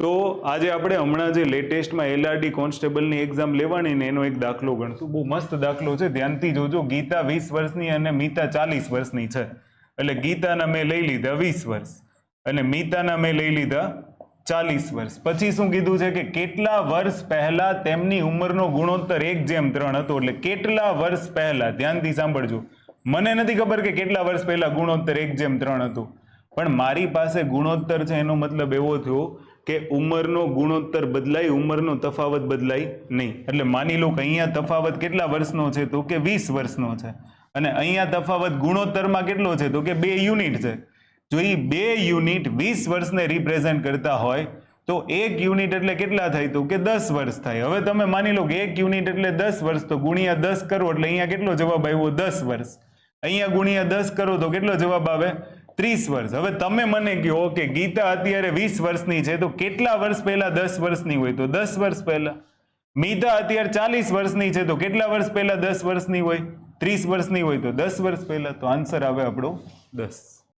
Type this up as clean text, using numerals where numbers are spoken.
તો આજે આપણે હમણાં જે લેટેસ્ટમાં LRD કોન્સ્ટેબલની એક્ઝામ લેવાની ને એનો એક દાખલો ગણશું. બહુ મસ્ત દાખલો છે, ધ્યાનથી જોજો. ગીતા 20 વર્ષની અને મીતા 40 વર્ષની છે. એટલે ગીતાના મેં લઈ લીધા 20 વર્ષ અને મીતાના મેં લઈ લીધા 40 વર્ષ. પછી શું કીધું છે કે કેટલા વર્ષ પહેલા તેમની ઉંમરનો ગુણોત્તર 1:3 હતો. એટલે કેટલા વર્ષ પહેલા, ધ્યાનથી સાંભળજો. મને નથી ખબર કે કેટલા વર્ષ પહેલા ગુણોત્તર 1:3 હતો, પણ મારી પાસે ગુણોત્તર છે એનો મતલબ એવો થયો કે ઉંમરનો ગુણોત્તર બદલાય, ઉંમરનો તફાવત બદલાય નહીં. એટલે માની લો કે અહીંયા તફાવત કેટલા વર્ષનો છે તો કે 20 વર્ષનો છે, અને અહીંયા તફાવત ગુણોત્તરમાં કેટલો છે તો કે 2 યુનિટ છે. જો એ 2 યુનિટ 20 વર્ષને રિપ્રેઝેન્ટ કરતા હોય તો 1 યુનિટ એટલે કેટલા થાય તો કે 10 વર્ષ થાય. હવે તમે માની લો કે 1 યુનિટ એટલે 10 વર્ષ, તો ગુણ્યા 10 કરો એટલે અહીંયા કેટલો જવાબ આવ્યો 10 વર્ષ. અહીંયા ગુણ્યા 10 કરો તો કેટલો જવાબ આવે 30 વર્ષ. હવે તમે મને કહો કે ગીતા અત્યારે 20 વર્ષની છે તો કેટલા વર્ષ પહેલા 10 વર્ષની હોય તો 10 વર્ષ પહેલા. મીતા અત્યારે 40 વર્ષની છે તો કેટલા વર્ષ પહેલા 10 વર્ષની હોય, 30 વર્ષની હોય તો 10 વર્ષ પહેલા. તો આન્સર આવે આપણો 10.